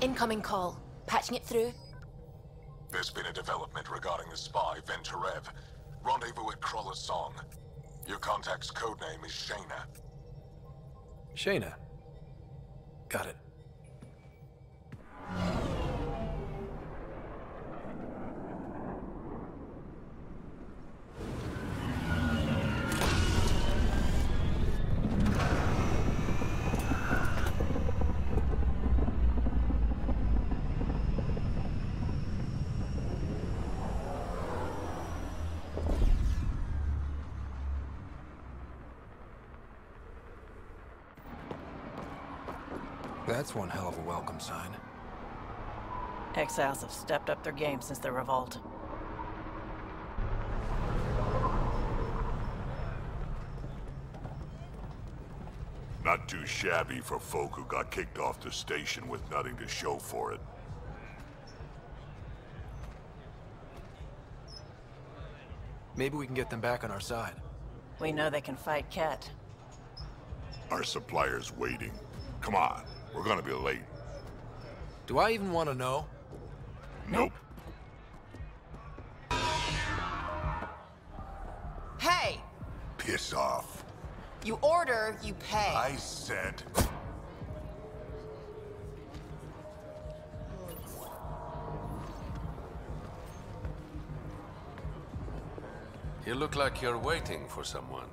Incoming call. Patching it through. There's been a development regarding the spy, Venturev. Rendezvous at Crawler's Song. Your contact's codename is Shayna. Shayna. Got it. That's one hell of a welcome sign. Exiles have stepped up their game since the revolt. Not too shabby for folk who got kicked off the station with nothing to show for it. Maybe we can get them back on our side. We know they can fight Ket. Our supplier's waiting. Come on, we're gonna be late. Do I even want to know? Nope. Hey! Piss off. You order, you pay. I said... You look like you're waiting for someone.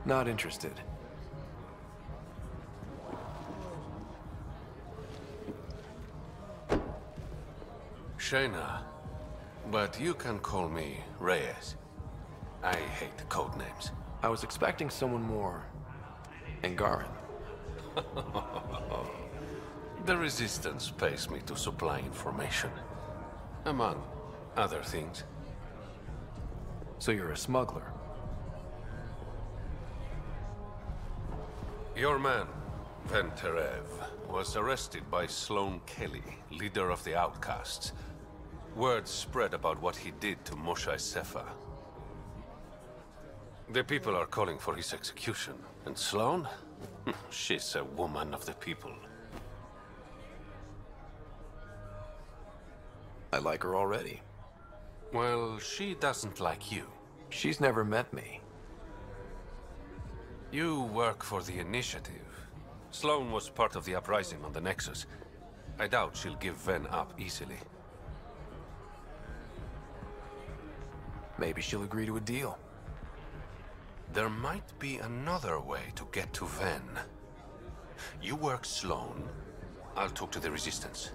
Not interested. Shayna, but you can call me Reyes. I hate the code names. I was expecting someone more... Angaran. The Resistance pays me to supply information. Among other things. So you're a smuggler? Your man, Venturev, was arrested by Sloane Kelly, leader of the Outcasts. Word spread about what he did to Moshae Sefa. The people are calling for his execution. And Sloane? She's a woman of the people. I like her already. Well, she doesn't like you. She's never met me. You work for the Initiative. Sloane was part of the uprising on the Nexus. I doubt she'll give Ven up easily. Maybe she'll agree to a deal. There might be another way to get to Ven. You work Sloane. I'll talk to the Resistance.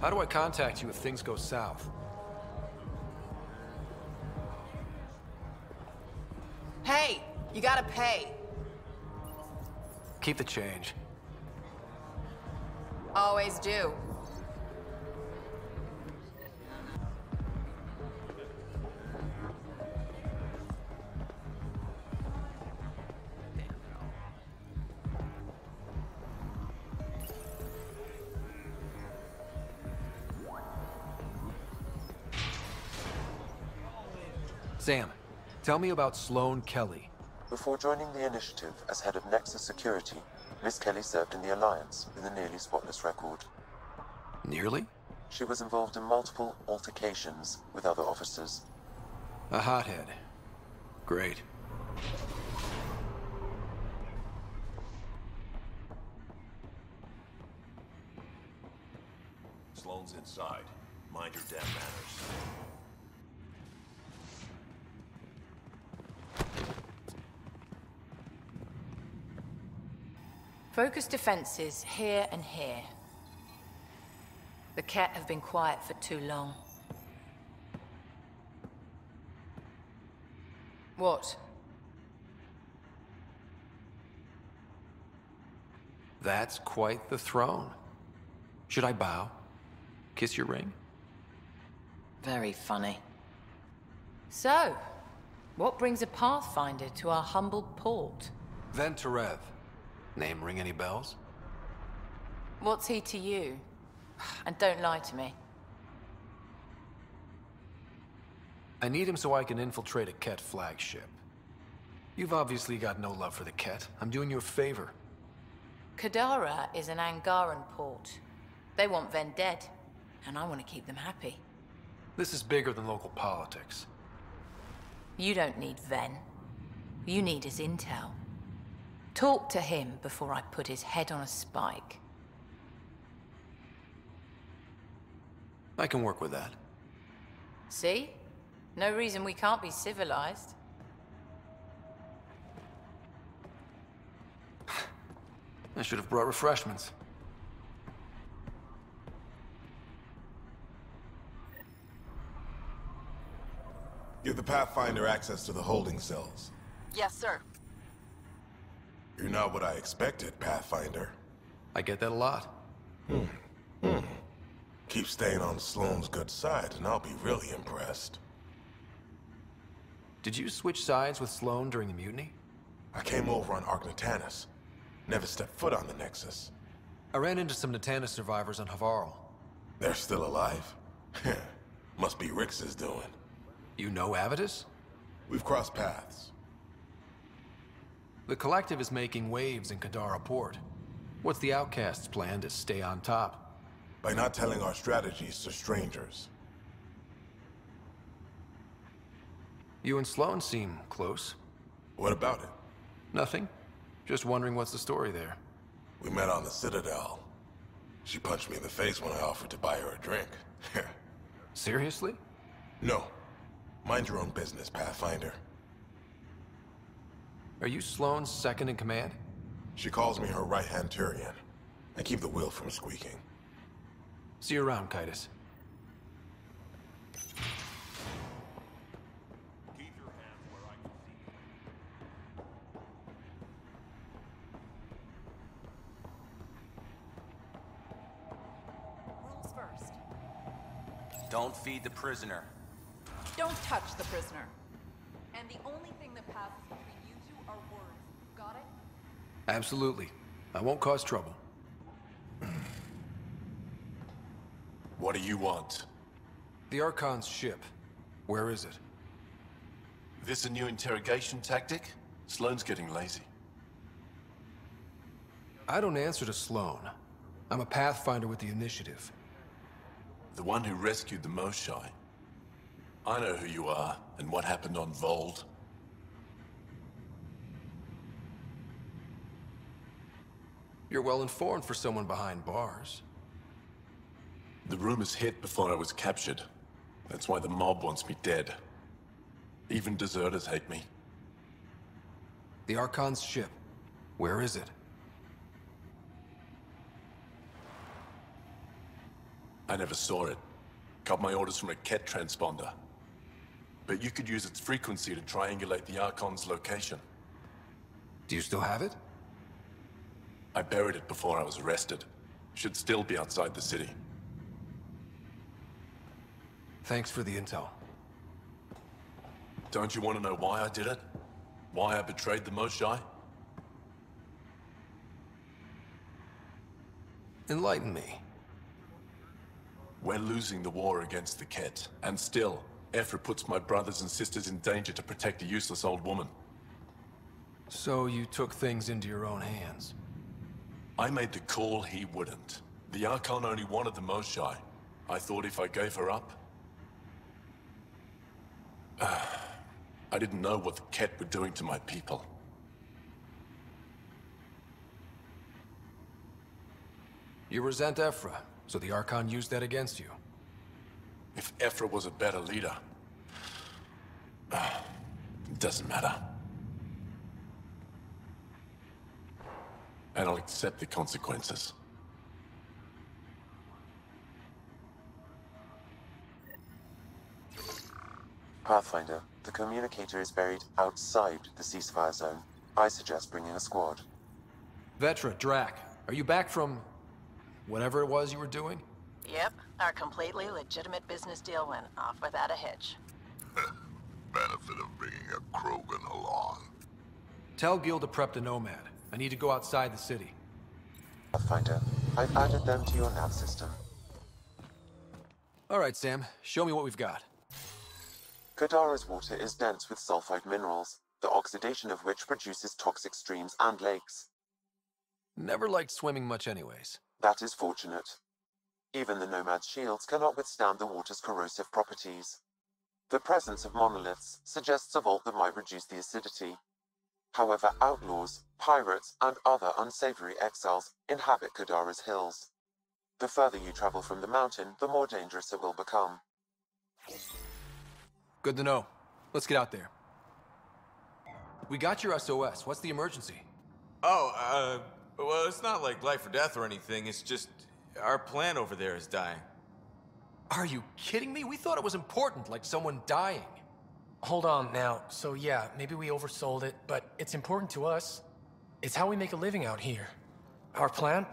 How do I contact you if things go south? Hey! You gotta pay. Keep the change. Always do. Sam, tell me about Sloane Kelly. Before joining the Initiative as head of Nexus Security, Miss Kelly served in the Alliance with a nearly spotless record. Nearly? She was involved in multiple altercations with other officers. A hothead. Great. Sloane's inside. Mind your damn manners. Focus defenses here and here. The Ket have been quiet for too long. What? That's quite the throne. Should I bow? Kiss your ring? Very funny. So, what brings a Pathfinder to our humble port? Venturev. Name ring any bells? What's he to you? And don't lie to me. I need him so I can infiltrate a Ket flagship. You've obviously got no love for the Ket. I'm doing you a favor. Kadara is an Angaran port. They want Ven dead, and I want to keep them happy. This is bigger than local politics. You don't need Ven. You need his intel. Talk to him before I put his head on a spike. I can work with that. See? No reason we can't be civilized. I should have brought refreshments. Give the Pathfinder access to the holding cells. Yes, sir. You're not what I expected, Pathfinder. I get that a lot. Keep staying on Sloane's good side, and I'll be really impressed. Did you switch sides with Sloane during the mutiny? I came over on Argnatanus. Never stepped foot on the Nexus. I ran into some Natanus survivors on Havarl. They're still alive? Must be Rix's doing. You know Avitus? We've crossed paths. The Collective is making waves in Kadara Port. What's the Outcast's plan to stay on top? By not telling our strategies to strangers. You and Sloane seem close. What about it? Nothing. Just wondering what's the story there. We met on the Citadel. She punched me in the face when I offered to buy her a drink. Seriously? No. Mind your own business, Pathfinder. Are you Sloane's second in command? She calls me her right-hand Turian. I keep the wheel from squeaking. See you around, Kitus. Rules first. Don't feed the prisoner. Don't touch the prisoner. And the only thing that passes between you two are words. Got it? Absolutely. I won't cause trouble. What do you want? The Archon's ship. Where is it? This a new interrogation tactic? Sloane's getting lazy. I don't answer to Sloane. I'm a Pathfinder with the initiative. The one who rescued the Moshai. I know who you are, and what happened on Vold. You're well informed for someone behind bars. The rumors hit before I was captured. That's why the mob wants me dead. Even deserters hate me. The Archon's ship. Where is it? I never saw it. Got my orders from a Ket transponder. But you could use its frequency to triangulate the Archon's location. Do you still have it? I buried it before I was arrested. Should still be outside the city. Thanks for the intel. Don't you want to know why I did it? Why I betrayed the Moshai? Enlighten me. We're losing the war against the Ket, and still, Ephra puts my brothers and sisters in danger to protect a useless old woman. So you took things into your own hands? I made the call he wouldn't. The Archon only wanted the Moshai. I thought if I gave her up... I didn't know what the Ket were doing to my people. You resent Ephra, so the Archon used that against you. If Ephra was a better leader... it doesn't matter. And I'll accept the consequences. Pathfinder, the communicator is buried outside the ceasefire zone. I suggest bringing a squad. Vetra, Drac, are you back from... whatever it was you were doing? Yep, our completely legitimate business deal went off without a hitch. Benefit of bringing a Krogan along. Tell Gil to prep the Nomad. I need to go outside the city. Pathfinder, I've added them to your nav system. All right, Sam. Show me what we've got. Kadara's water is dense with sulfide minerals, the oxidation of which produces toxic streams and lakes. Never liked swimming much anyways. That is fortunate. Even the Nomad's shields cannot withstand the water's corrosive properties. The presence of monoliths suggests a vault that might reduce the acidity. However, outlaws, pirates, and other unsavory exiles inhabit Kadara's hills. The further you travel from the mountain, the more dangerous it will become. Good to know. Let's get out there. We got your SOS. What's the emergency? Oh, well, it's not like life or death or anything. It's just our plant over there is dying. Are you kidding me? We thought it was important, like someone dying. Hold on now. So yeah, maybe we oversold it, but it's important to us. It's how we make a living out here. Our plant,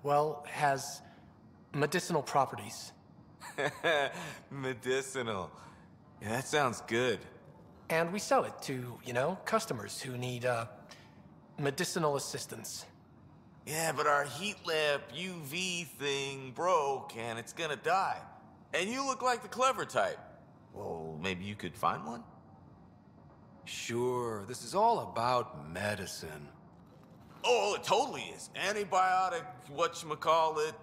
well, has medicinal properties. Medicinal. Yeah, that sounds good. And we sell it to, you know, customers who need, medicinal assistance. Yeah, but our heat lamp UV thing broke and it's gonna die. And you look like the clever type. Well, maybe you could find one? Sure, this is all about medicine. Oh, it totally is. Antibiotic, whatchamacallit.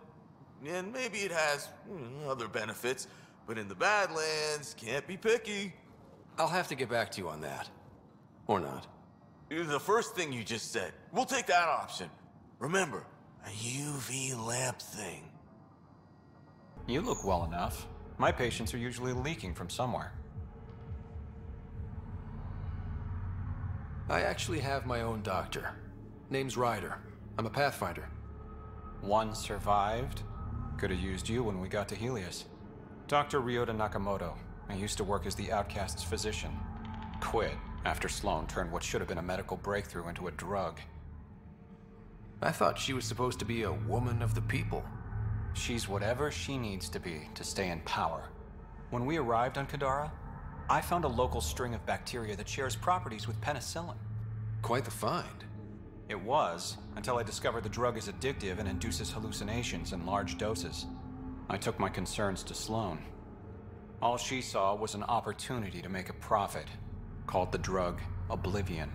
And maybe it has other benefits. But in the Badlands, can't be picky. I'll have to get back to you on that. Or not. The first thing you just said. We'll take that option. Remember, a UV lamp thing. You look well enough. My patients are usually leaking from somewhere. I actually have my own doctor. Name's Ryder. I'm a Pathfinder. One survived. Could have used you when we got to Helios. Dr. Ryota Nakamoto. I used to work as the Outcast's physician. Quit after Sloan turned what should have been a medical breakthrough into a drug. I thought she was supposed to be a woman of the people. She's whatever she needs to be to stay in power. When we arrived on Kadara, I found a local string of bacteria that shares properties with penicillin. Quite the find. It was, until I discovered the drug is addictive and induces hallucinations in large doses. I took my concerns to Sloan. All she saw was an opportunity to make a profit, called the drug Oblivion.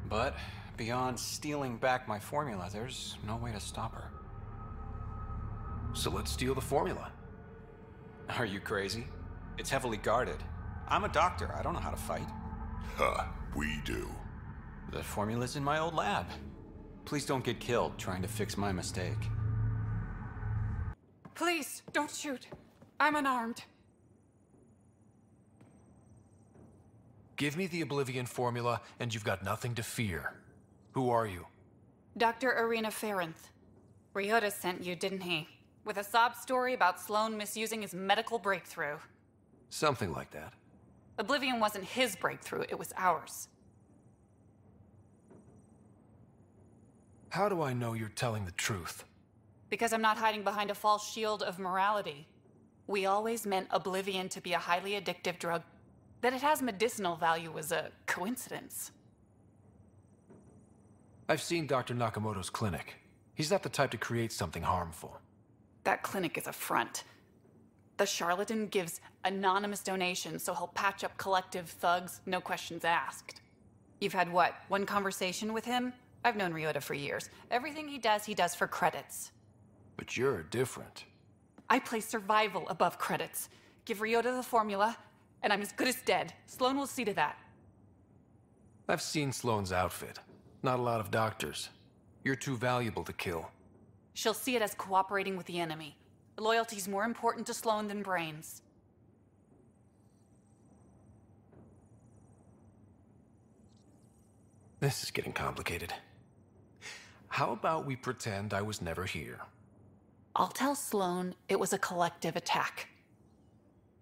But beyond stealing back my formula, there's no way to stop her. So let's steal the formula. Are you crazy? It's heavily guarded. I'm a doctor. I don't know how to fight. We do. The formula's in my old lab. Please don't get killed trying to fix my mistake. Please, don't shoot. I'm unarmed. Give me the Oblivion formula, and you've got nothing to fear. Who are you? Dr. Arena Ferenth. Ryota sent you, didn't he? With a sob story about Sloan misusing his medical breakthrough. Something like that. Oblivion wasn't his breakthrough, it was ours. How do I know you're telling the truth? Because I'm not hiding behind a false shield of morality. We always meant Oblivion to be a highly addictive drug. That it has medicinal value was a coincidence. I've seen Dr. Nakamoto's clinic. He's not the type to create something harmful. That clinic is a front. The charlatan gives anonymous donations so he'll patch up collective thugs, no questions asked. You've had what, one conversation with him? I've known Ryota for years. Everything he does for credits. But you're different. I place survival above credits. Give Ryota the formula, and I'm as good as dead. Sloan will see to that. I've seen Sloan's outfit. Not a lot of doctors. You're too valuable to kill. She'll see it as cooperating with the enemy. Loyalty's more important to Sloan than brains. This is getting complicated. How about we pretend I was never here? I'll tell Sloan it was a collective attack.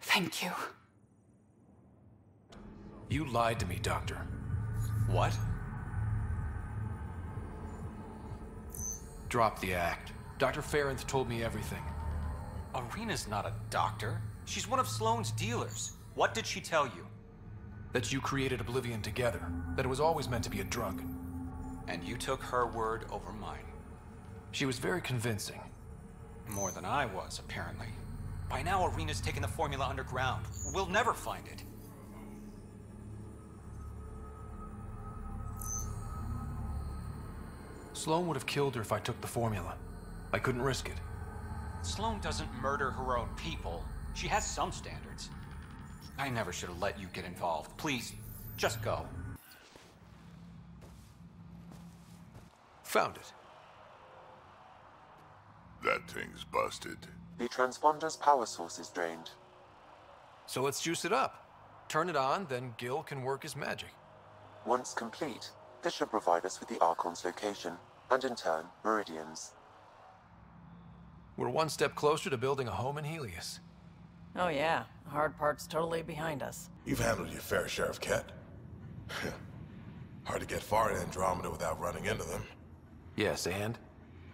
Thank you. You lied to me, Doctor. What? Drop the act. Dr. Ferenth told me everything. Arena's not a doctor. She's one of Sloan's dealers. What did she tell you? That you created Oblivion together. That it was always meant to be a drug. And you took her word over mine. She was very convincing. More than I was, apparently. By now, Arena's taken the formula underground. We'll never find it. Sloane would have killed her if I took the formula. I couldn't risk it. Sloane doesn't murder her own people. She has some standards. I never should have let you get involved. Please, just go. Found it. That thing's busted. The transponder's power source is drained. So let's juice it up. Turn it on, then Gil can work his magic. Once complete, this should provide us with the Archon's location, and in turn, Meridian's. We're one step closer to building a home in Helios. Oh yeah, the hard part's totally behind us. You've handled your fair share of Ket. Hard to get far in Andromeda without running into them. Yes, and?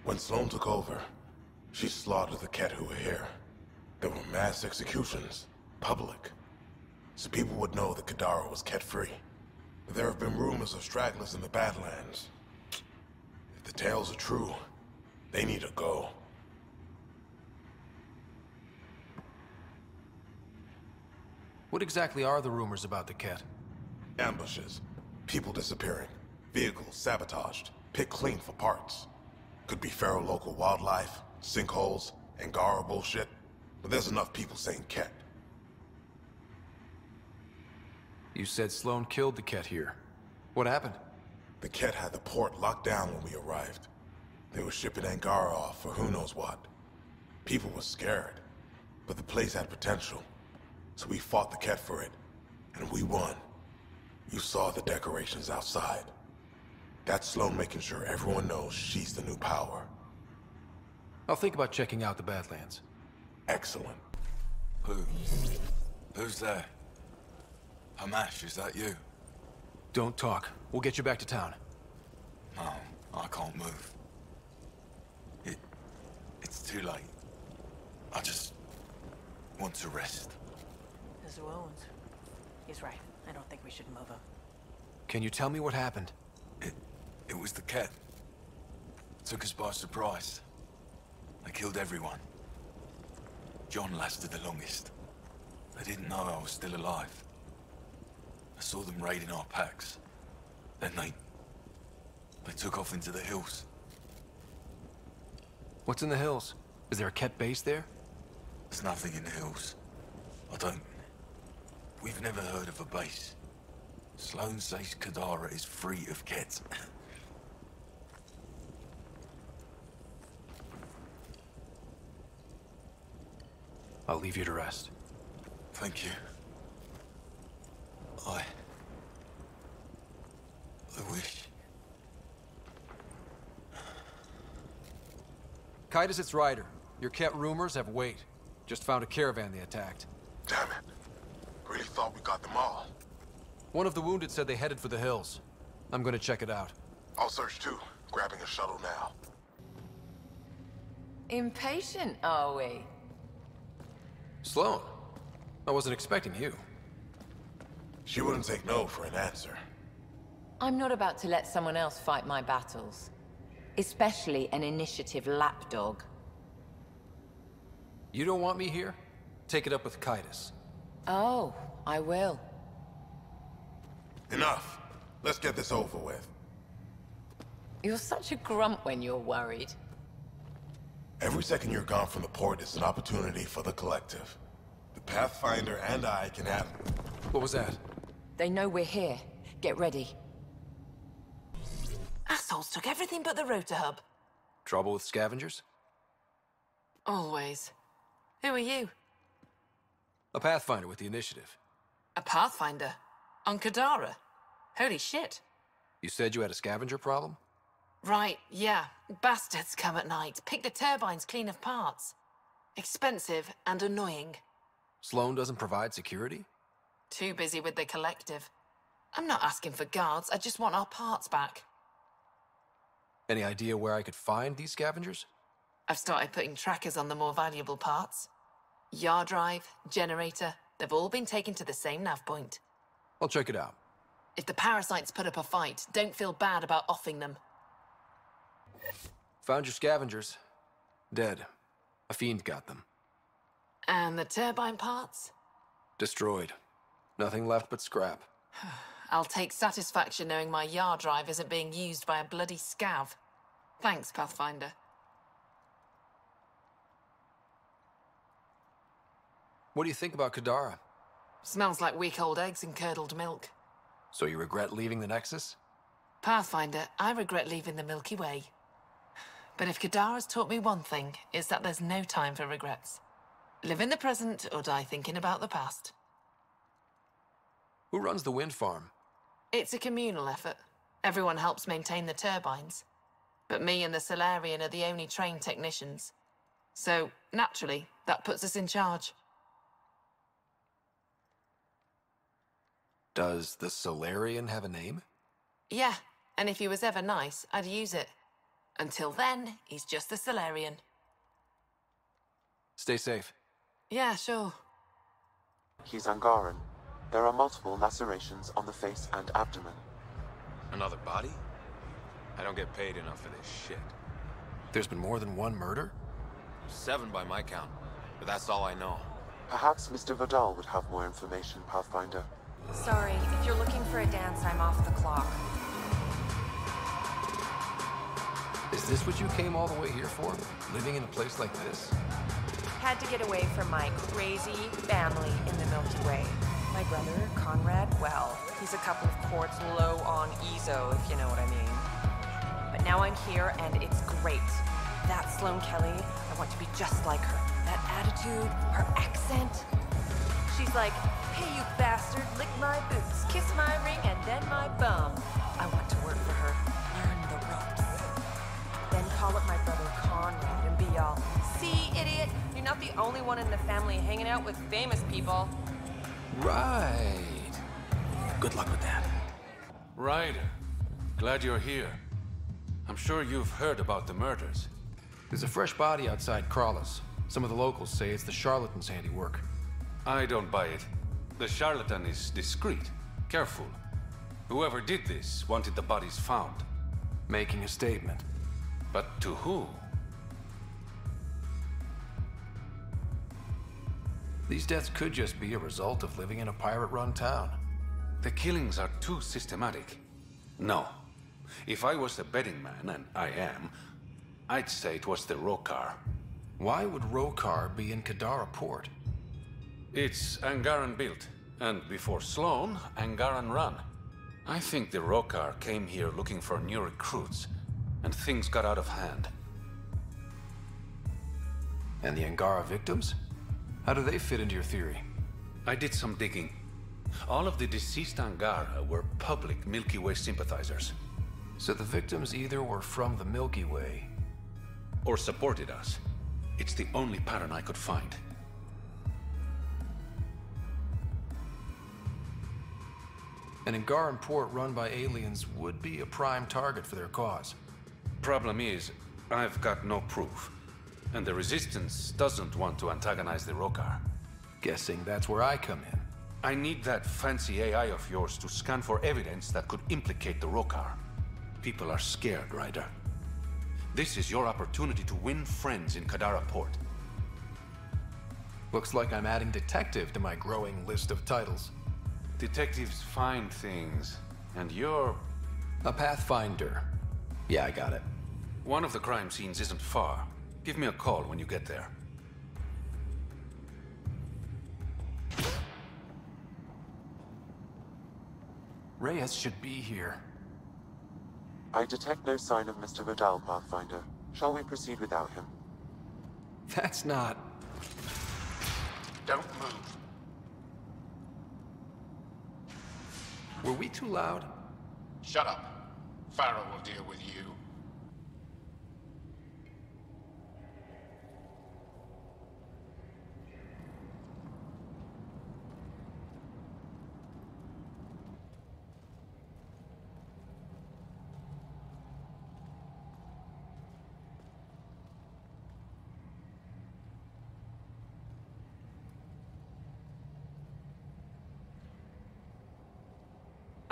When Sloane took over, she slaughtered the Ket who were here. There were mass executions, public. So people would know that Kadara was Ket-free. But there have been rumors of stragglers in the Badlands. If the tales are true, they need to go. What exactly are the rumors about the Ket? Ambushes, people disappearing, vehicles sabotaged, picked clean for parts. Could be feral local wildlife, sinkholes, Angara bullshit, but there's enough people saying Ket. You said Sloane killed the Ket here. What happened? The Ket had the port locked down when we arrived. They were shipping Angara off for who knows what. People were scared, but the place had potential. So we fought the Ket for it, and we won. You saw the decorations outside. That's Sloane making sure everyone knows she's the new power. I'll think about checking out the Badlands. Excellent. Who's there? Hamash, is that you? Don't talk. We'll get you back to town. No, I can't move. It's too late. I just want to rest. His wounds. He's right. I don't think we should move him. Can you tell me what happened? It was the Ket. Took us by surprise. They killed everyone. John lasted the longest. They didn't know I was still alive. I saw them raiding our packs. Then they took off into the hills. What's in the hills? Is there a Ket base there? There's nothing in the hills. We've never heard of a base. Sloane says Kadara is free of Ket. I'll leave you to rest. Thank you. I wish. Kite is its rider. Your Ket rumors have weight. Just found a caravan they attacked. Damn it. Really thought we got them all. One of the wounded said they headed for the hills. I'm gonna check it out. I'll search too. Grabbing a shuttle now. Impatient, are we? Sloane, I wasn't expecting you. She wouldn't take no for an answer. I'm not about to let someone else fight my battles. Especially an initiative lapdog. You don't want me here? Take it up with Kitus. Oh, I will. Enough. Let's get this over with. You're such a grump when you're worried. Every second you're gone from the port is an opportunity for the collective. The Pathfinder and I can have... What was that? They know we're here. Get ready. Assholes took everything but the rotor hub. Trouble with scavengers? Always. Who are you? A Pathfinder with the initiative. A Pathfinder? On Kadara? Holy shit. You said you had a scavenger problem? Right, yeah. Bastards come at night, pick the turbines clean of parts. Expensive and annoying. Sloane doesn't provide security? Too busy with the collective. I'm not asking for guards, I just want our parts back. Any idea where I could find these scavengers? I've started putting trackers on the more valuable parts. Yard drive, generator, they've all been taken to the same nav point. I'll check it out. If the parasites put up a fight, don't feel bad about offing them. Found your scavengers. Dead. A fiend got them. And the turbine parts? Destroyed. Nothing left but scrap. I'll take satisfaction knowing my yard drive isn't being used by a bloody scav. Thanks, Pathfinder. What do you think about Kadara? Smells like week old eggs and curdled milk. So you regret leaving the Nexus? Pathfinder, I regret leaving the Milky Way. But if Kadara's taught me one thing, it's that there's no time for regrets. Live in the present or die thinking about the past. Who runs the wind farm? It's a communal effort. Everyone helps maintain the turbines. But me and the Solarian are the only trained technicians. So, naturally, that puts us in charge. Does the Solarian have a name? Yeah, and if he was ever nice, I'd use it. Until then, he's just the Solarian. Stay safe. Yeah, sure. He's Angaran. There are multiple lacerations on the face and abdomen. Another body? I don't get paid enough for this shit. There's been more than one murder? 7 by my count, but that's all I know. Perhaps Mr. Vidal would have more information, Pathfinder. Sorry, if you're looking for a dance, I'm off the clock. Is this what you came all the way here for? Living in a place like this? Had to get away from my crazy family in the Milky Way. My brother, Conrad, well, he's a couple of quarts low on EZO, if you know what I mean. But now I'm here, and it's great. That Sloane Kelly, I want to be just like her. That attitude, her accent. She's like, hey, you bastard, lick my boots, kiss my ring, and then my bum. I want to work for her, learn the ropes. Then call up my brother Conrad and be all, see, idiot, you're not the only one in the family hanging out with famous people. Right. Good luck with that. Ryder, glad you're here. I'm sure you've heard about the murders. There's a fresh body outside Crawlus. Some of the locals say it's the charlatan's handiwork. I don't buy it. The charlatan is discreet, careful. Whoever did this wanted the bodies found. Making a statement. But to who? These deaths could just be a result of living in a pirate-run town. The killings are too systematic. No. If I was a betting man, and I am, I'd say it was the Rokar. Why would Rokar be in Kadara port? It's Angaran built, and before Sloane, Angaran run. I think the Rokar came here looking for new recruits, and things got out of hand. And the Angara victims? How do they fit into your theory? I did some digging. All of the deceased Angara were public Milky Way sympathizers. So the victims either were from the Milky Way... or supported us. It's the only pattern I could find. An Angaran port run by aliens would be a prime target for their cause. Problem is, I've got no proof. And the Resistance doesn't want to antagonize the Rokar. Guessing that's where I come in. I need that fancy AI of yours to scan for evidence that could implicate the Rokar. People are scared, Ryder. This is your opportunity to win friends in Kadara Port. Looks like I'm adding detective to my growing list of titles. Detectives find things, and you're... a pathfinder. Yeah, I got it. One of the crime scenes isn't far. Give me a call when you get there. Reyes should be here. I detect no sign of Mr. Vidal, Pathfinder. Shall we proceed without him? That's not... Don't move. Were we too loud? Shut up. Farrell will deal with you.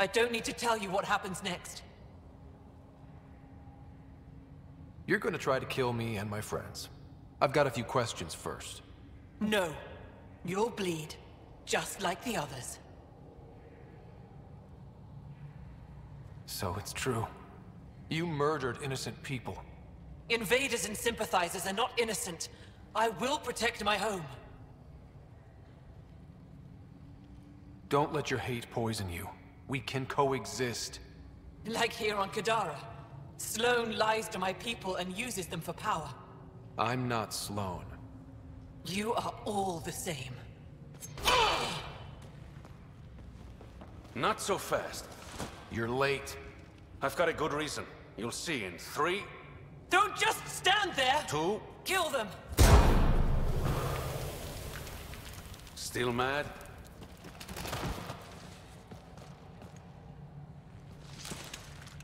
I don't need to tell you what happens next. You're gonna try to kill me and my friends. I've got a few questions first. No. You'll bleed, just like the others. So it's true. You murdered innocent people. Invaders and sympathizers are not innocent. I will protect my home. Don't let your hate poison you. We can coexist. Like here on Kadara. Sloane lies to my people and uses them for power. I'm not Sloane. You are all the same. Not so fast. You're late. I've got a good reason. You'll see in 3... Don't just stand there! 2... Kill them! Still mad?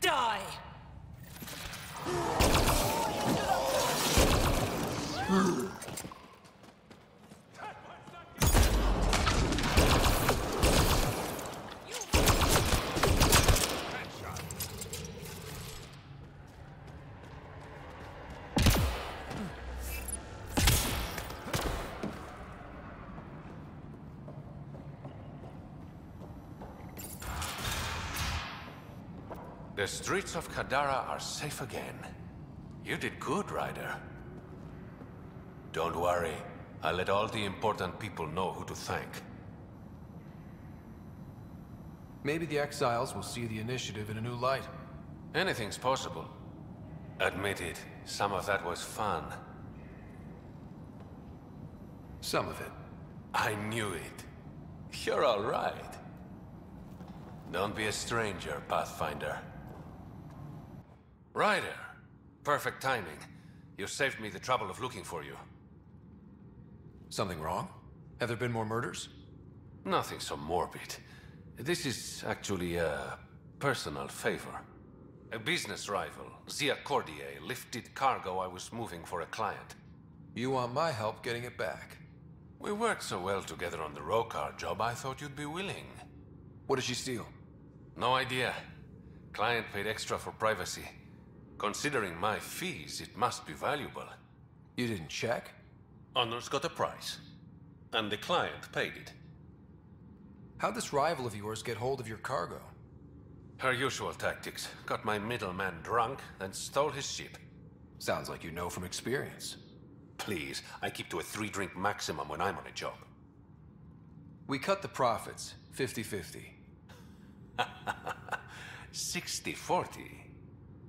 Die! The streets of Kadara are safe again. You did good, Ryder. Don't worry. I'll let all the important people know who to thank. Maybe the exiles will see the initiative in a new light. Anything's possible. Admit it, some of that was fun. Some of it. I knew it. You're all right. Don't be a stranger, Pathfinder. Ryder! Perfect timing. You saved me the trouble of looking for you. Something wrong? Have there been more murders? Nothing so morbid. This is actually a personal favor. A business rival, Zia Cordier, lifted cargo I was moving for a client. You want my help getting it back? We worked so well together on the Rokar job, I thought you'd be willing. What did she steal? No idea. Client paid extra for privacy. Considering my fees, it must be valuable. You didn't check? Honor's got a price. And the client paid it. How'd this rival of yours get hold of your cargo? Her usual tactics. Got my middleman drunk and stole his ship. Sounds like you know from experience. Please, I keep to a 3-drink maximum when I'm on a job. We cut the profits, 50-50. 60-40.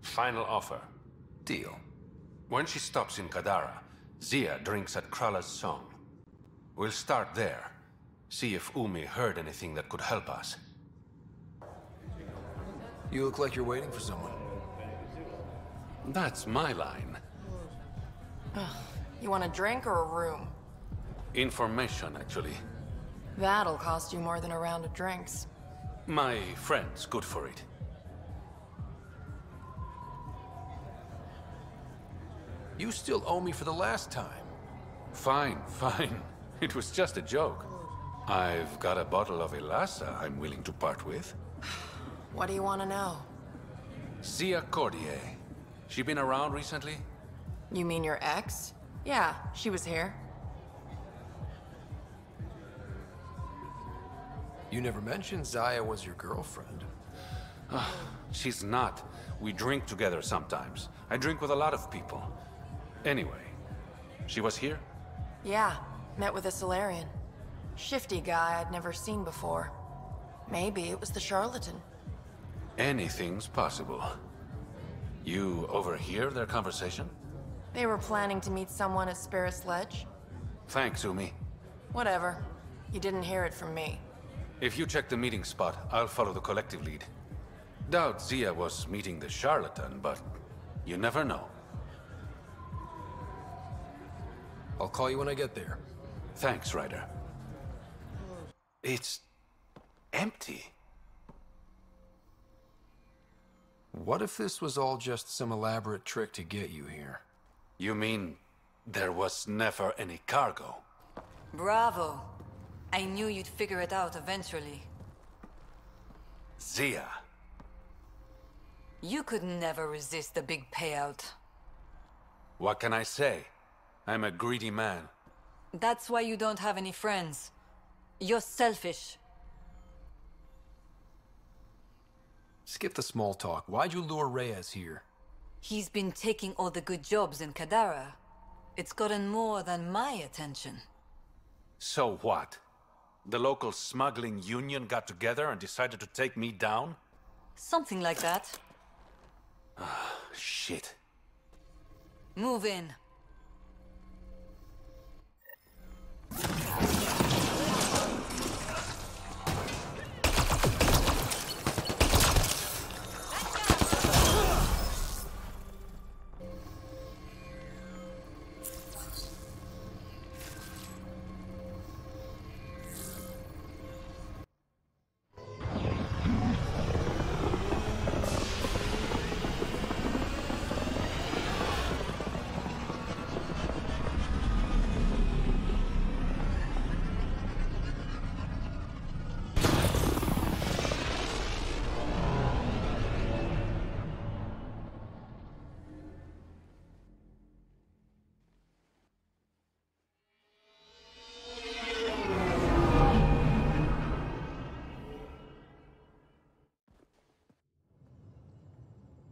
Final offer. Deal. When she stops in Kadara, Zia drinks at Krala's song. We'll start there. See if Umi heard anything that could help us. You look like you're waiting for someone. That's my line. You want a drink or a room? Information, actually. That'll cost you more than a round of drinks. My friend's good for it. You still owe me for the last time. Fine, fine. It was just a joke. I've got a bottle of Elasa I'm willing to part with. What do you want to know? Zia Cordier. She been around recently? You mean your ex? Yeah, she was here. You never mentioned Zaya was your girlfriend. She's not. We drink together sometimes. I drink with a lot of people. Anyway, she was here? Yeah, met with a Solarian. Shifty guy I'd never seen before. Maybe it was the charlatan. Anything's possible. You overhear their conversation? They were planning to meet someone at Spirit's Ledge. Thanks, Umi. Whatever. You didn't hear it from me. If you check the meeting spot, I'll follow the collective lead. Doubt Zia was meeting the charlatan, but you never know. I'll call you when I get there. Thanks, Ryder. It's empty. What if this was all just some elaborate trick to get you here? You mean there was never any cargo? Bravo. I knew you'd figure it out eventually. Zia. You could never resist the big payout. What can I say? I'm a greedy man. That's why you don't have any friends. You're selfish. Skip the small talk. Why'd you lure Reyes here? He's been taking all the good jobs in Kadara. It's gotten more than my attention. So what? The local smuggling union got together and decided to take me down? Something like that. Shit. Move in.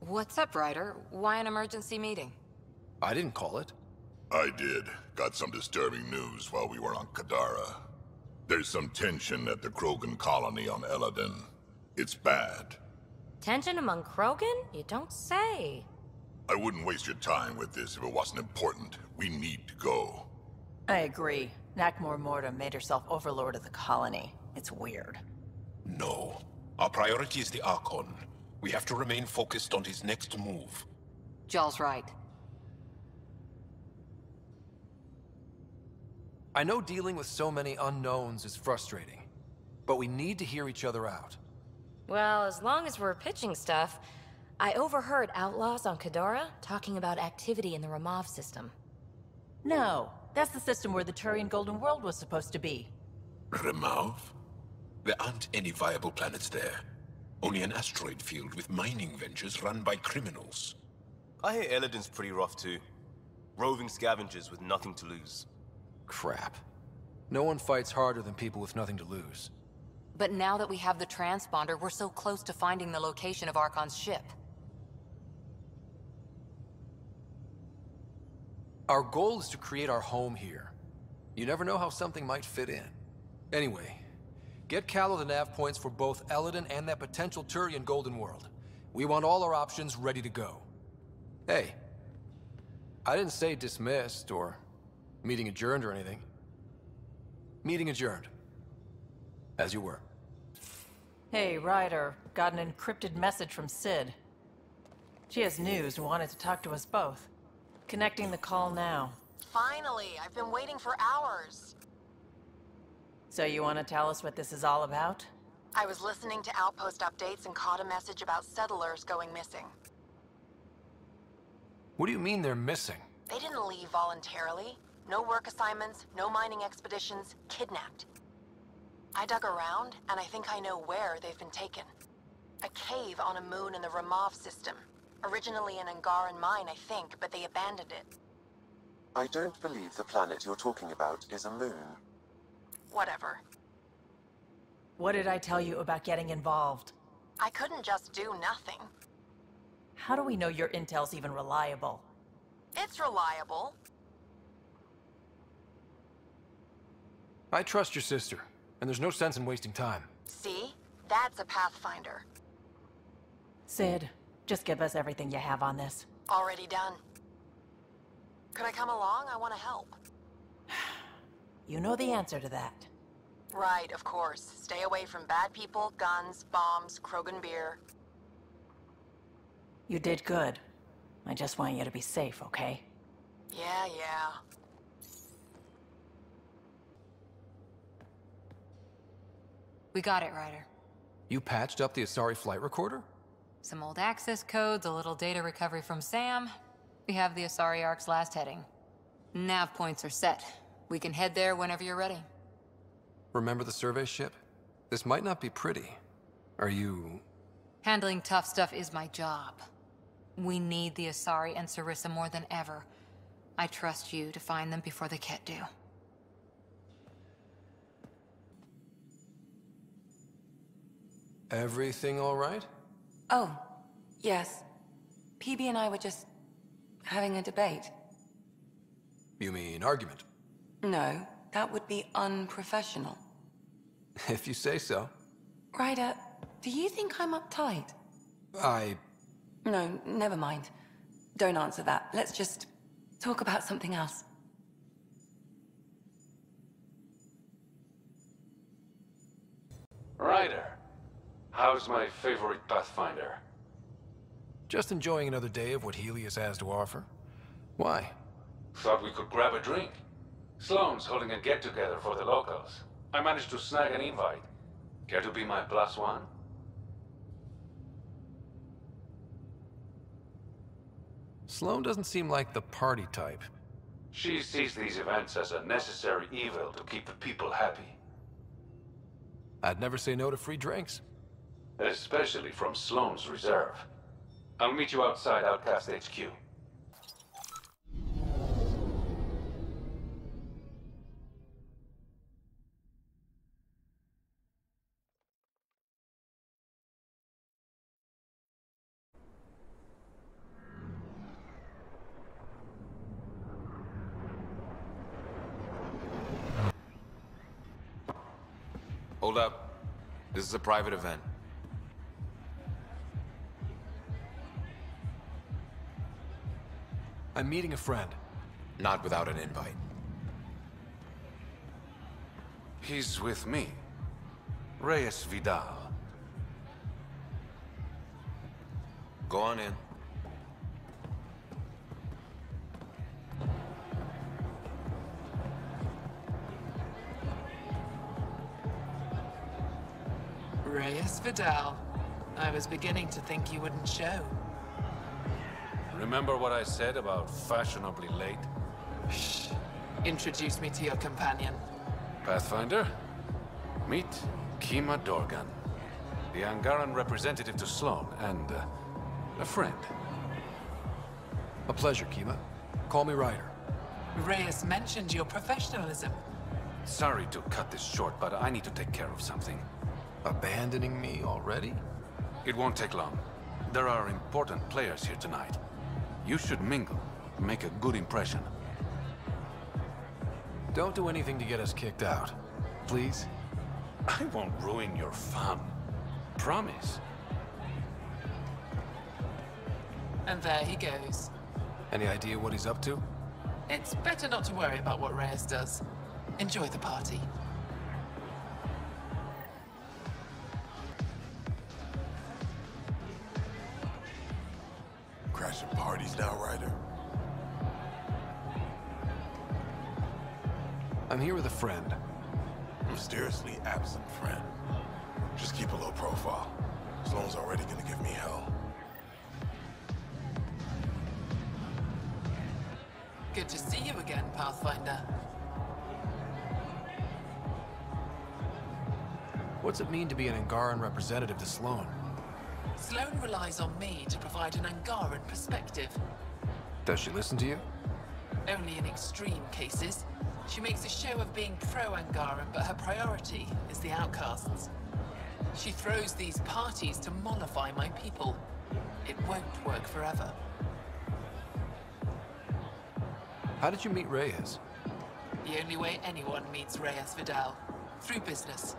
What's up, Ryder? Why an emergency meeting? I didn't call it. I did. Got some disturbing news while we were on Kadara. There's some tension at the Krogan colony on Eladin. It's bad. Tension among Krogan? You don't say. I wouldn't waste your time with this if it wasn't important. We need to go. I agree. Nakmor Morta made herself overlord of the colony. It's weird. No. Our priority is the Archon. We have to remain focused on his next move. Jall's right. I know dealing with so many unknowns is frustrating, but we need to hear each other out. Well, as long as we're pitching stuff, I overheard outlaws on Kadara talking about activity in the Ramov system. No, that's the system where the Turian Golden World was supposed to be. Ramov? There aren't any viable planets there. Only an asteroid field with mining ventures run by criminals. I hear Eladin's pretty rough too. Roving scavengers with nothing to lose. Crap. No one fights harder than people with nothing to lose. But now that we have the transponder, we're so close to finding the location of Archon's ship. Our goal is to create our home here. You never know how something might fit in. Anyway, get Callow the nav points for both Eladin and that potential Turian Golden World. We want all our options ready to go. Hey, I didn't say dismissed or meeting adjourned or anything. Meeting adjourned. As you were. Hey, Ryder. Got an encrypted message from Sid. She has news and wanted to talk to us both. Connecting the call now. Finally! I've been waiting for hours! So you want to tell us what this is all about? I was listening to Outpost updates and caught a message about settlers going missing. What do you mean they're missing? They didn't leave voluntarily. No work assignments, no mining expeditions, kidnapped. I dug around, and I think I know where they've been taken. A cave on a moon in the Ramov system. Originally an Angaran mine, I think, but they abandoned it. I don't believe the planet you're talking about is a moon. Whatever. What did I tell you about getting involved? I couldn't just do nothing. How do we know your intel's even reliable? It's reliable. I trust your sister, and there's no sense in wasting time. See? That's a Pathfinder. Sid, just give us everything you have on this. Already done. Could I come along? I want to help. You know the answer to that. Right, of course. Stay away from bad people, guns, bombs, Krogan beer. You did good. I just want you to be safe, okay? Yeah. We got it, Ryder. You patched up the Asari flight recorder? Some old access codes, a little data recovery from Sam. We have the Asari Ark's last heading. Nav points are set. We can head there whenever you're ready. Remember the survey ship? This might not be pretty. Are you... Handling tough stuff is my job. We need the Asari and Sarissa more than ever. I trust you to find them before the Ket do. Everything all right? Oh, yes. PB and I were just having a debate. You mean argument? No, that would be unprofessional. If you say so. Ryder, do you think I'm uptight? No, never mind. Don't answer that. Let's just talk about something else. Ryder, how's my favorite Pathfinder? Just enjoying another day of what Helios has to offer. Why? Thought we could grab a drink. Sloane's holding a get-together for the locals. I managed to snag an invite. Care to be my +1? Sloane doesn't seem like the party type. She sees these events as a necessary evil to keep the people happy. I'd never say no to free drinks. Especially from Sloane's reserve. I'll meet you outside Outcast HQ. Hold up. This is a private event. I'm meeting a friend. Not without an invite. He's with me. Reyes Vidal. Go on in. Reyes Vidal. I was beginning to think you wouldn't show. Remember what I said about fashionably late? Shh. Introduce me to your companion. Pathfinder, meet Kima Dorgan, the Angaran representative to Sloane, and a friend. A pleasure, Kima. Call me Ryder. Reyes mentioned your professionalism. Sorry to cut this short, but I need to take care of something. Abandoning me already? It won't take long. There are important players here tonight. You should mingle, make a good impression. Don't do anything to get us kicked out. Please? I won't ruin your fun. Promise. And there he goes. Any idea what he's up to? It's better not to worry about what Reyes does. Enjoy the party. Crashing parties now, Ryder? I'm here with a friend. Mysteriously absent friend. Just keep a low profile. Sloane's already gonna give me hell. Good to see you again, Pathfinder. What's it mean to be an Angaran representative to Sloane? Sloane relies on me to provide an Angaran perspective. Does she listen to you? Only in extreme cases. She makes a show of being pro-Angaran, but her priority is the outcasts. She throws these parties to mollify my people. It won't work forever. How did you meet Reyes? The only way anyone meets Reyes Vidal. Through business.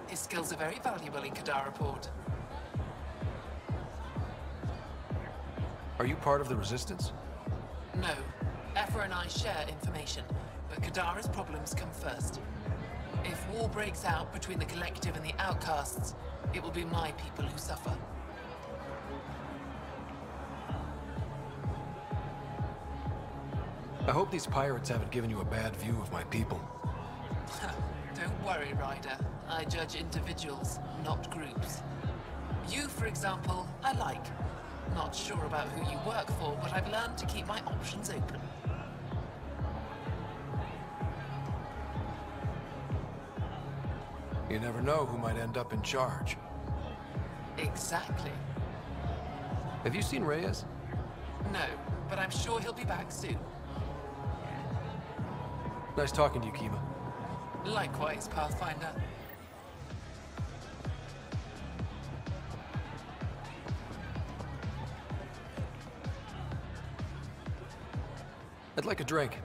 His skills are very valuable in Kadara Port. Are you part of the Resistance? No. Effa and I share information, but Kadara's problems come first. If war breaks out between the Collective and the Outcasts, it will be my people who suffer. I hope these pirates haven't given you a bad view of my people. Don't worry, Ryder. I judge individuals, not groups. You, for example, I like. Not sure about who you work for, but I've learned to keep my options open. You never know who might end up in charge. Exactly. Have you seen Reyes? No, but I'm sure he'll be back soon. Nice talking to you, Kima. Likewise, Pathfinder. I'd like a drink.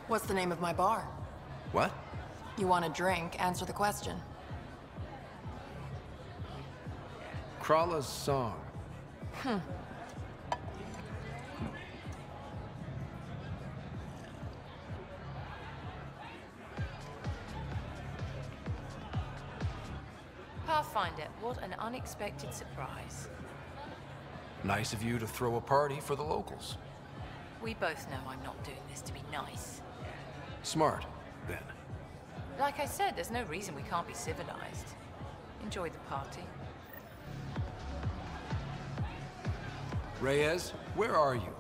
What's the name of my bar? What? You want a drink? Answer the question. Krala's song. Pathfinder, what an unexpected surprise. Nice of you to throw a party for the locals. We both know I'm not doing this to be nice. Smart, then. Like I said, there's no reason we can't be civilized. Enjoy the party. Reyes, where are you?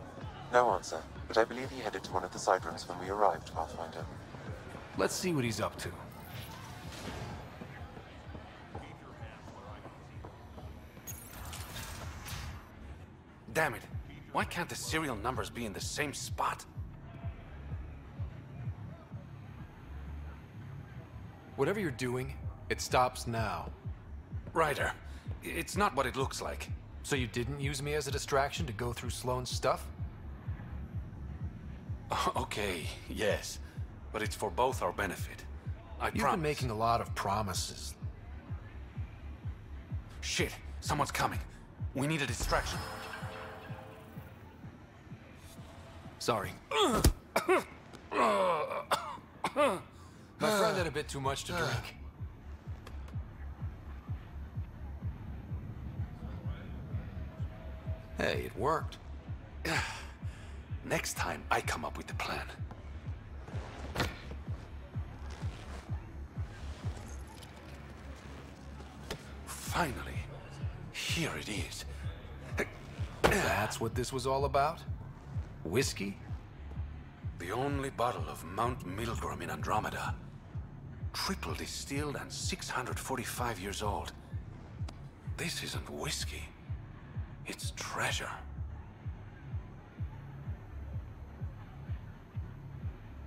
No answer, but I believe he headed to one of the side rooms when we arrived, Pathfinder. Let's see what he's up to. Damn it. Why can't the serial numbers be in the same spot? Whatever you're doing, it stops now. Ryder, it's not what it looks like. So you didn't use me as a distraction to go through Sloane's stuff? Okay, yes. But it's for both our benefit. I promise. You've been making a lot of promises. Shit, someone's coming. We need a distraction. Sorry. My friend had a bit too much to drink. Hey, it worked. Next time, I come up with the plan. Finally, here it is. That's what this was all about? Whiskey? The only bottle of Mount Milgram in Andromeda. Triple distilled and 645 years old. This isn't whiskey. It's treasure.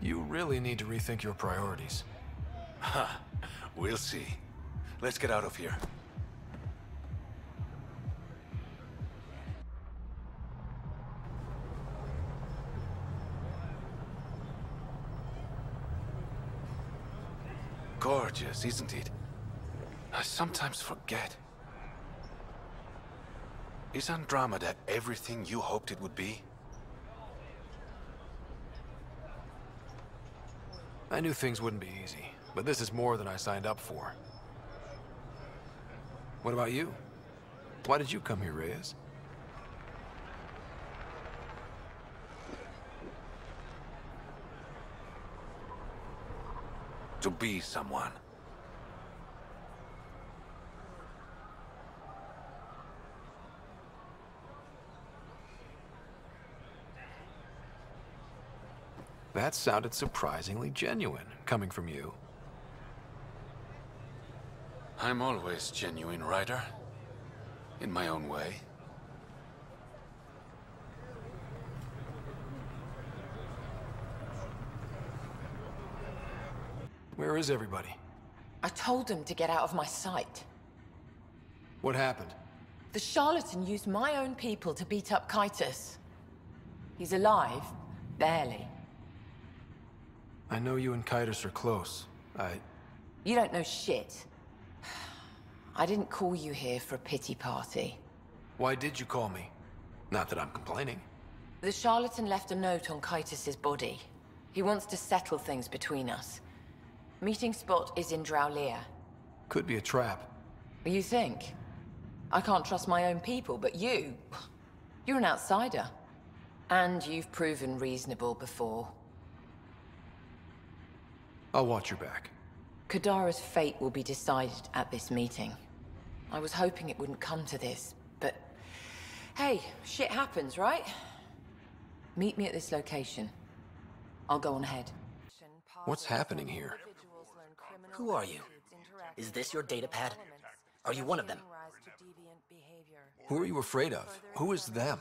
You really need to rethink your priorities. Ha, we'll see. Let's get out of here. Gorgeous, isn't it? I sometimes forget. Is Andromeda everything you hoped it would be? I knew things wouldn't be easy, but this is more than I signed up for. What about you? Why did you come here, Reyes? To be someone. That sounded surprisingly genuine, coming from you. I'm always genuine, Ryder. In my own way. Where is everybody? I told them to get out of my sight. What happened? The charlatan used my own people to beat up Kitus. He's alive, barely. I know you and Kitus are close. You don't know shit. I didn't call you here for a pity party. Why did you call me? Not that I'm complaining. The charlatan left a note on Kitus's body. He wants to settle things between us. Meeting spot is in Drowlear. Could be a trap. You think? I can't trust my own people, but you're an outsider. And you've proven reasonable before. I'll watch your back. Kadara's fate will be decided at this meeting. I was hoping it wouldn't come to this, but hey, shit happens, right? Meet me at this location. I'll go on ahead. What's happening here? Who are you? Is this your datapad? Are you one of them? Who are you afraid of? Who is them?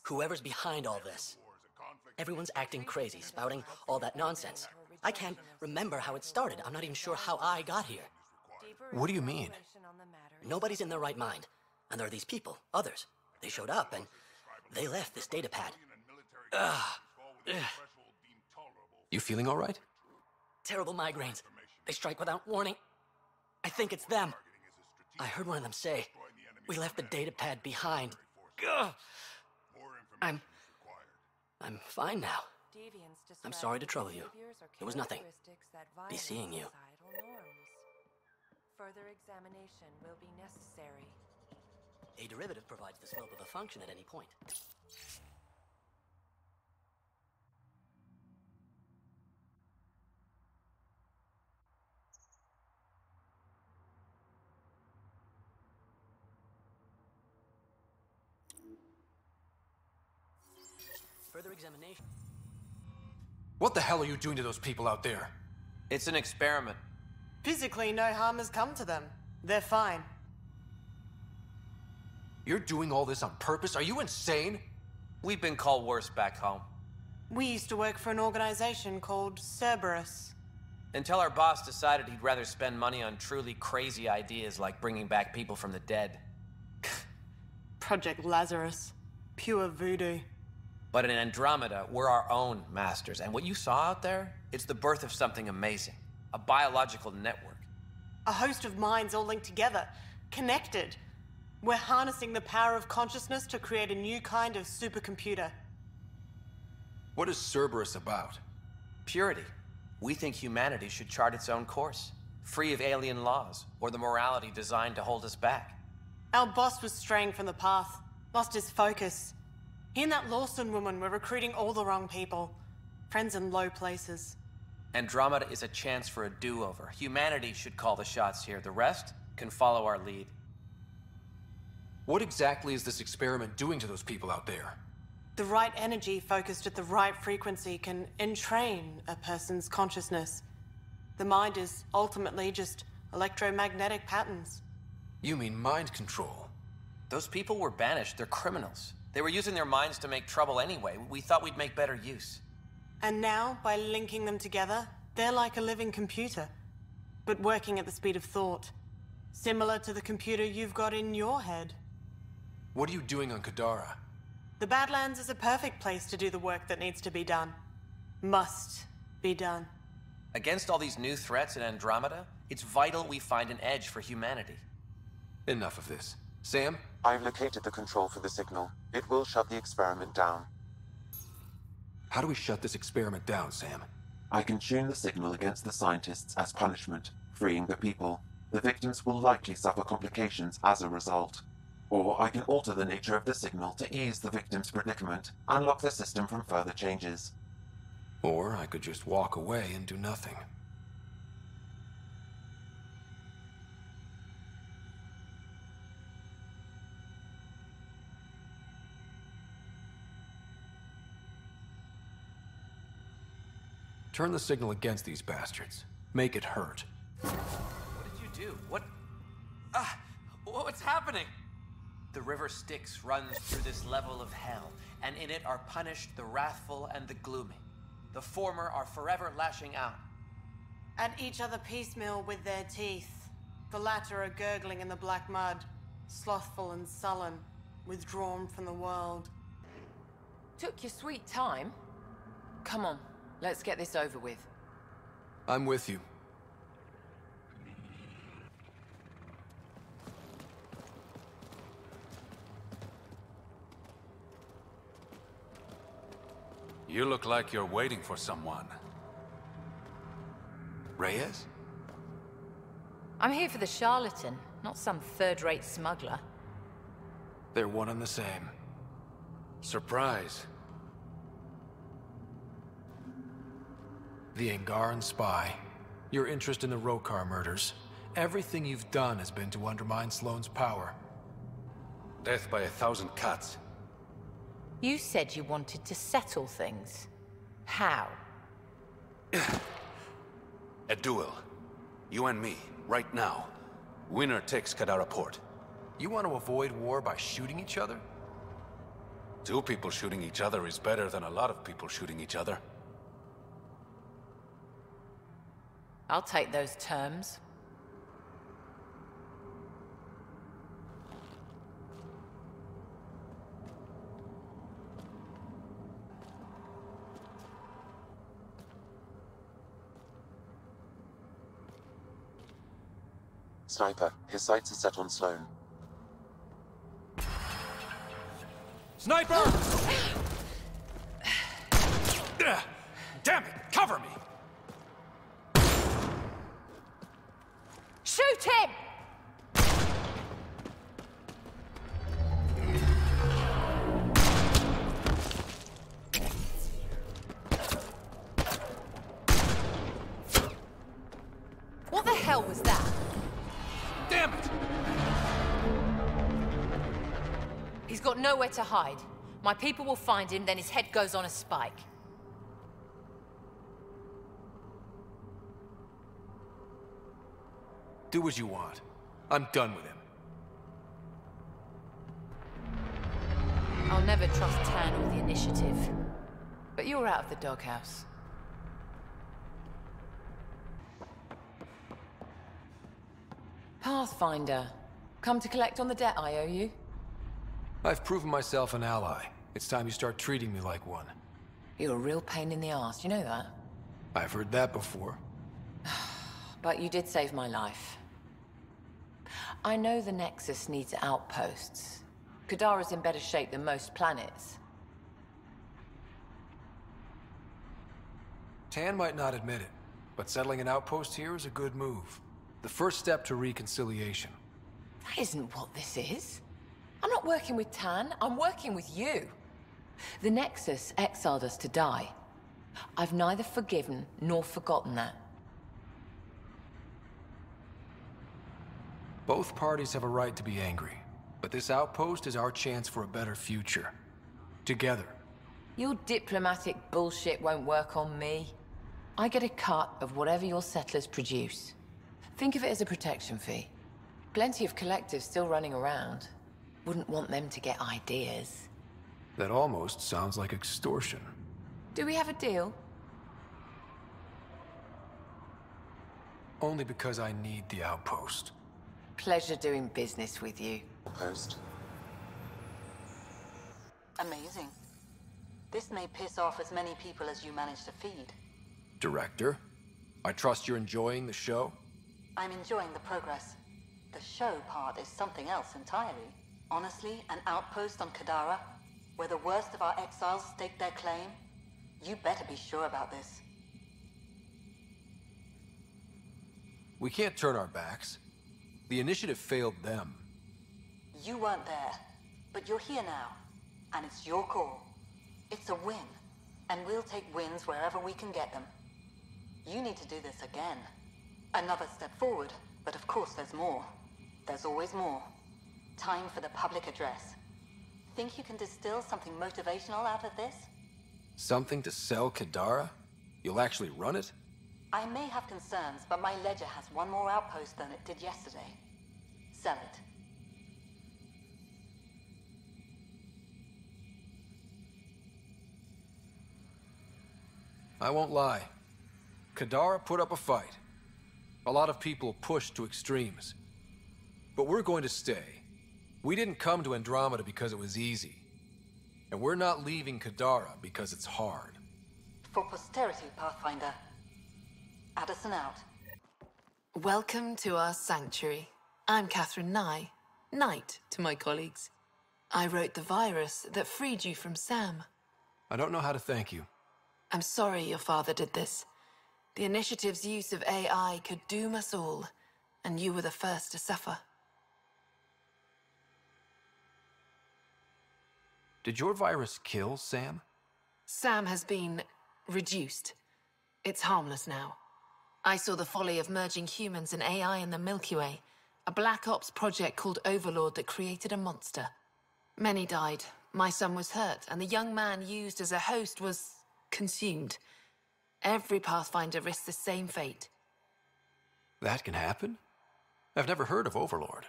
Whoever's behind all this. Everyone's acting crazy, spouting all that nonsense. I can't remember how it started. I'm not even sure how I got here. What do you mean? Nobody's in their right mind. And there are these people, others. They showed up and they left this datapad. Ugh. You feeling all right? Terrible migraines. They strike without warning. I think it's them. I heard one of them say, "We left the data pad behind." Ugh. I'm fine now. I'm sorry to trouble you. It was nothing. Be seeing you. Further examination will be necessary. A derivative provides the slope of a function at any point. Further examination. What the hell are you doing to those people out there? It's an experiment. Physically, no harm has come to them. They're fine. You're doing all this on purpose? Are you insane? We've been called worse back home. We used to work for an organization called Cerberus. Until our boss decided he'd rather spend money on truly crazy ideas like bringing back people from the dead. Project Lazarus. Pure voodoo. But in Andromeda, we're our own masters. And what you saw out there, it's the birth of something amazing. A biological network. A host of minds all linked together. Connected. We're harnessing the power of consciousness to create a new kind of supercomputer. What is Cerberus about? Purity. We think humanity should chart its own course. Free of alien laws, or the morality designed to hold us back. Our boss was straying from the path. Lost his focus. He and that Lawson woman were recruiting all the wrong people. Friends in low places. Andromeda is a chance for a do-over. Humanity should call the shots here. The rest can follow our lead. What exactly is this experiment doing to those people out there? The right energy focused at the right frequency can entrain a person's consciousness. The mind is ultimately just electromagnetic patterns. You mean mind control? Those people were banished. They're criminals. They were using their minds to make trouble anyway. We thought we'd make better use. And now, by linking them together, they're like a living computer, but working at the speed of thought. Similar to the computer you've got in your head. What are you doing on Kadara? The Badlands is a perfect place to do the work that needs to be done. Must be done. Against all these new threats in Andromeda, it's vital we find an edge for humanity. Enough of this. Sam? I've located the control for the signal. It will shut the experiment down. How do we shut this experiment down, Sam? I can tune the signal against the scientists as punishment, freeing the people. The victims will likely suffer complications as a result. Or I can alter the nature of the signal to ease the victim's predicament, unlock the system from further changes. Or I could just walk away and do nothing. Turn the signal against these bastards. Make it hurt. What did you do? What's happening? The river Styx runs through this level of hell, and in it are punished the wrathful and the gloomy. The former are forever lashing out. At each other piecemeal with their teeth. The latter are gurgling in the black mud, slothful and sullen, withdrawn from the world. Took your sweet time. Come on, let's get this over with. I'm with you. You look like you're waiting for someone. Reyes? I'm here for the charlatan, not some third-rate smuggler. They're one and the same. Surprise. The Angaran spy. Your interest in the Rokar murders. Everything you've done has been to undermine Sloane's power. Death by 1,000 cuts. You said you wanted to settle things. How? A duel. You and me, right now. Winner takes Kadara Port. You want to avoid war by shooting each other? 2 people shooting each other is better than a lot of people shooting each other. I'll take those terms. Sniper, his sights are set on Sloan. Sniper! Damn it! Cover me! Shoot him! What the hell was that? Damn it! He's got nowhere to hide. My people will find him, then his head goes on a spike. Do what you want. I'm done with him. I'll never trust Tan or the Initiative. But you're out of the doghouse. Pathfinder. Come to collect on the debt I owe you? I've proven myself an ally. It's time you start treating me like one. You're a real pain in the arse, you know that? I've heard that before. But you did save my life. I know the Nexus needs outposts. Kadara's in better shape than most planets. Tan might not admit it, but settling an outpost here is a good move. The first step to reconciliation. That isn't what this is. I'm not working with Tan, I'm working with you. The Nexus exiled us to die. I've neither forgiven nor forgotten that. Both parties have a right to be angry, but this outpost is our chance for a better future. Together. Your diplomatic bullshit won't work on me. I get a cut of whatever your settlers produce. Think of it as a protection fee. Plenty of collectives still running around. Wouldn't want them to get ideas. That almost sounds like extortion. Do we have a deal? Only because I need the outpost. Pleasure doing business with you. Post. Amazing. This may piss off as many people as you manage to feed. Director, I trust you're enjoying the show? I'm enjoying the progress. The show part is something else entirely. Honestly, an outpost on Kadara, where the worst of our exiles stake their claim, you better be sure about this. We can't turn our backs. The Initiative failed them. You weren't there, but you're here now, and it's your call. It's a win, and we'll take wins wherever we can get them. You need to do this again. Another step forward, but of course there's more. There's always more. Time for the public address. Think you can distill something motivational out of this? Something to sell Kadara? You'll actually run it? I may have concerns, but my ledger has one more outpost than it did yesterday. Sell it. I won't lie. Kadara put up a fight. A lot of people pushed to extremes. But we're going to stay. We didn't come to Andromeda because it was easy. And we're not leaving Kadara because it's hard. For posterity, Pathfinder. Addison out. Welcome to our sanctuary. I'm Catherine Nye, Knight to my colleagues. I wrote the virus that freed you from Sam. I don't know how to thank you. I'm sorry your father did this. The Initiative's use of AI could doom us all, and you were the first to suffer. Did your virus kill Sam? Sam has been reduced. It's harmless now. I saw the folly of merging humans and AI in the Milky Way, a Black Ops project called Overlord that created a monster. Many died. My son was hurt, and the young man used as a host was consumed. Every Pathfinder risks the same fate. That can happen? I've never heard of Overlord.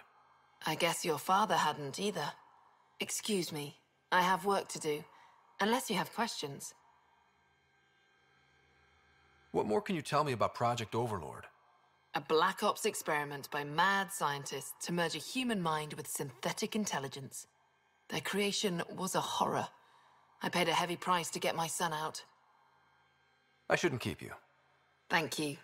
I guess your father hadn't either. Excuse me, I have work to do, unless you have questions. What more can you tell me about Project Overlord? A Black Ops experiment by mad scientists to merge a human mind with synthetic intelligence. Their creation was a horror. I paid a heavy price to get my son out. I shouldn't keep you. Thank you.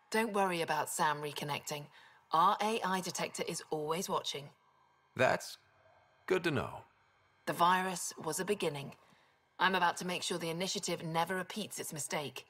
Don't worry about Sam reconnecting. Our AI detector is always watching. That's good to know. The virus was a beginning. I'm about to make sure the initiative never repeats its mistake.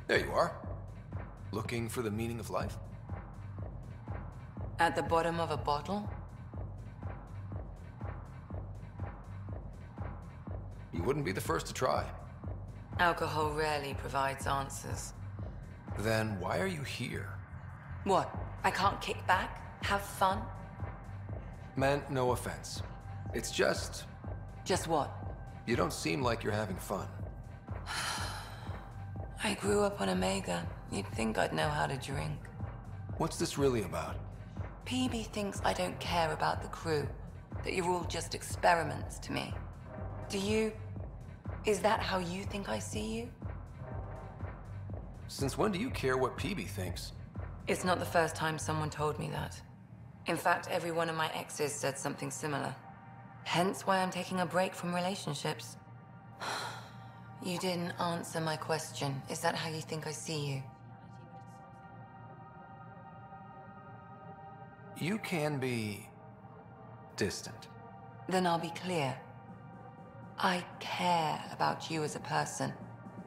There you are. Looking for the meaning of life? At the bottom of a bottle? You wouldn't be the first to try. Alcohol rarely provides answers. Then why are you here? What? I can't kick back? Have fun? Meant no offense. It's just... Just what? You don't seem like you're having fun. I grew up on Omega. You'd think I'd know how to drink. What's this really about? PB thinks I don't care about the crew. That you're all just experiments to me. Do you... Is that how you think I see you? Since when do you care what PB thinks? It's not the first time someone told me that. In fact, every one of my exes said something similar. Hence why I'm taking a break from relationships. You didn't answer my question. Is that how you think I see you? You can be... distant. Then I'll be clear. I care about you as a person.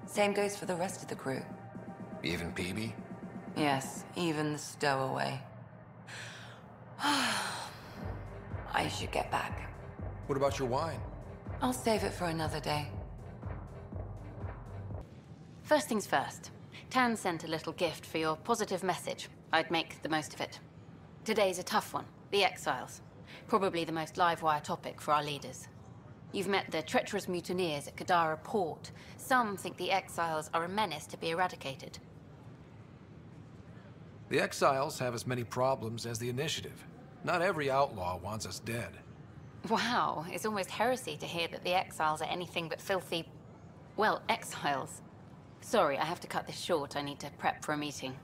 Same goes for the rest of the crew. Even PB? Yes, even the stowaway. I should get back. What about your wine? I'll save it for another day. First things first. Tan sent a little gift for your positive message. I'd make the most of it. Today's a tough one. The Exiles. Probably the most live-wire topic for our leaders. You've met the treacherous mutineers at Kadara Port. Some think the Exiles are a menace to be eradicated. The Exiles have as many problems as the Initiative. Not every outlaw wants us dead. Wow, it's almost heresy to hear that the Exiles are anything but filthy... well, exiles. Sorry, I have to cut this short. I need to prep for a meeting.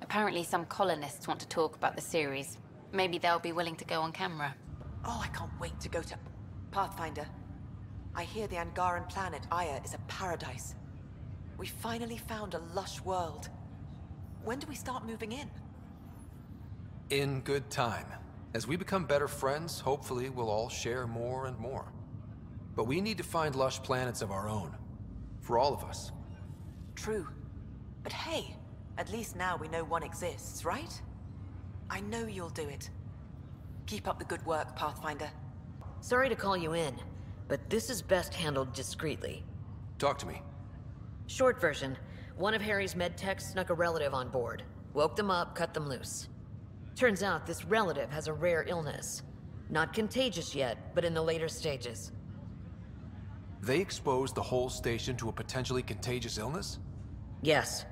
Apparently some colonists want to talk about the series. Maybe they'll be willing to go on camera. Oh, I can't wait to go to... Pathfinder. I hear the Angaran planet, Aya, is a paradise. We finally found a lush world. When do we start moving in? In good time. As we become better friends, hopefully we'll all share more and more. But we need to find lush planets of our own. For all of us. True. But hey, at least now we know one exists, right? I know you'll do it. Keep up the good work, Pathfinder. Sorry to call you in, but this is best handled discreetly. Talk to me. Short version, one of Harry's medtechs snuck a relative on board. Woke them up, cut them loose. Turns out this relative has a rare illness. Not contagious yet, but in the later stages. They exposed the whole station to a potentially contagious illness? Yes.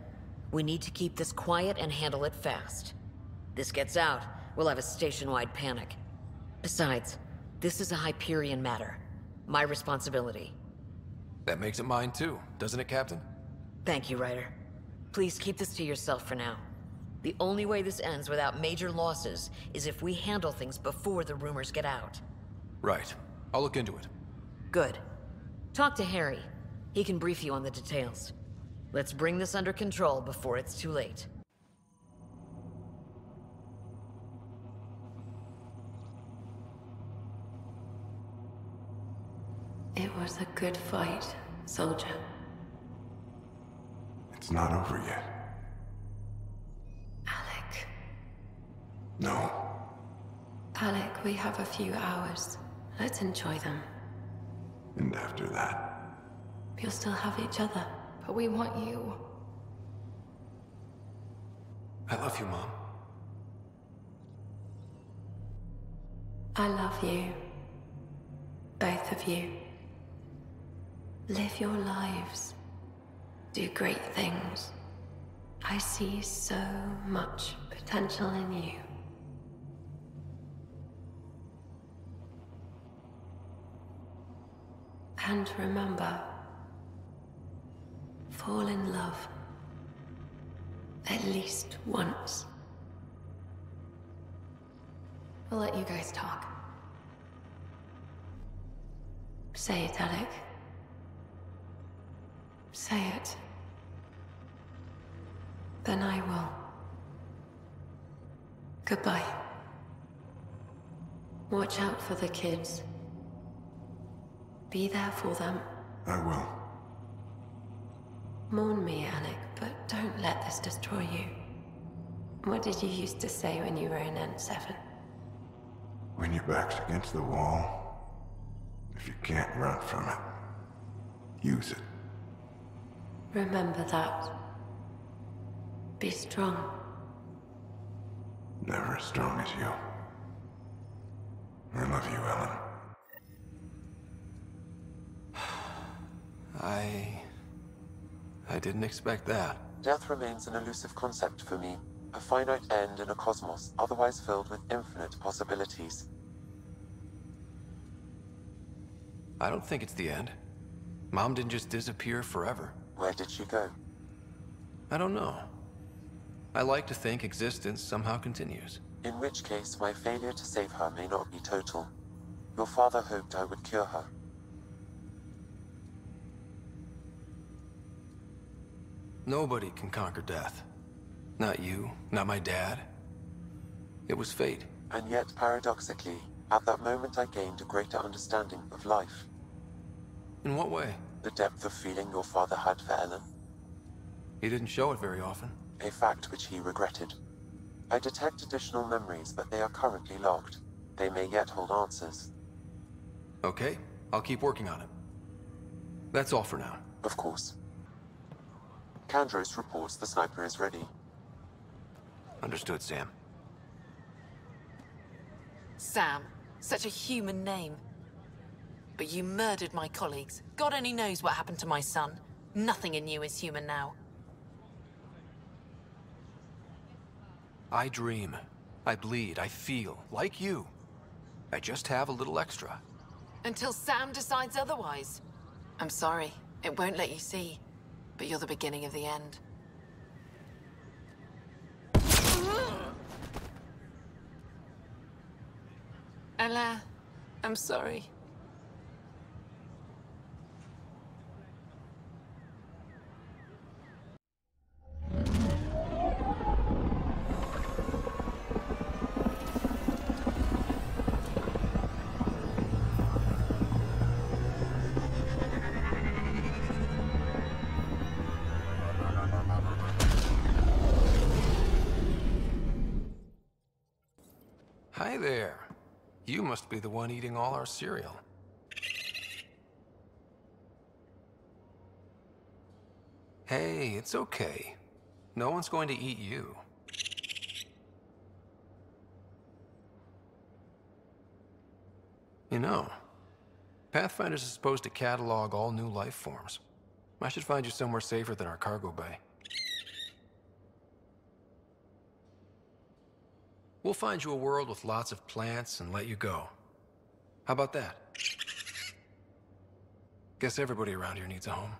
We need to keep this quiet and handle it fast. This gets out, we'll have a station-wide panic. Besides, this is a Hyperion matter. My responsibility. That makes it mine too, doesn't it, Captain? Thank you, Ryder. Please keep this to yourself for now. The only way this ends without major losses is if we handle things before the rumors get out. Right. I'll look into it. Good. Talk to Harry. He can brief you on the details. Let's bring this under control before it's too late. It was a good fight, soldier. It's not over yet. Alec. No. Alec, we have a few hours. Let's enjoy them. And after that? We'll still have each other. But we want you. I love you, Mom. I love you. Both of you. Live your lives. Do great things. I see so much potential in you. And remember, fall in love. At least once. We'll let you guys talk. Say it, Alec. Say it. Then I will. Goodbye. Watch out for the kids. Be there for them. I will. Mourn me, Alec, but don't let this destroy you. What did you used to say when you were in N7? When your back's against the wall, if you can't run from it, use it. Remember that. Be strong. Never as strong as you. I love you, Ellen. I didn't expect that. Death remains an elusive concept for me. A finite end in a cosmos otherwise filled with infinite possibilities. I don't think it's the end. Mom didn't just disappear forever. Where did she go? I don't know. I like to think existence somehow continues. In which case, my failure to save her may not be total. Your father hoped I would cure her. Nobody can conquer death. Not you, not my dad. It was fate. And yet, paradoxically, at that moment I gained a greater understanding of life. In what way? The depth of feeling your father had for Ellen. He didn't show it very often. A fact which he regretted. I detect additional memories, but they are currently logged. They may yet hold answers. Okay, I'll keep working on it. That's all for now. Of course. Kandros reports the sniper is ready. Understood, Sam. Sam. Such a human name. But you murdered my colleagues. God only knows what happened to my son. Nothing in you is human now. I dream. I bleed. I feel. Like you. I just have a little extra. Until Sam decides otherwise. I'm sorry. It won't let you see. But you're the beginning of the end. Ella, I'm sorry. Hi there. You must be the one eating all our cereal. Hey, it's okay. No one's going to eat you. You know, Pathfinders is supposed to catalog all new life forms. I should find you somewhere safer than our cargo bay. We'll find you a world with lots of plants and let you go. How about that? Guess everybody around here needs a home.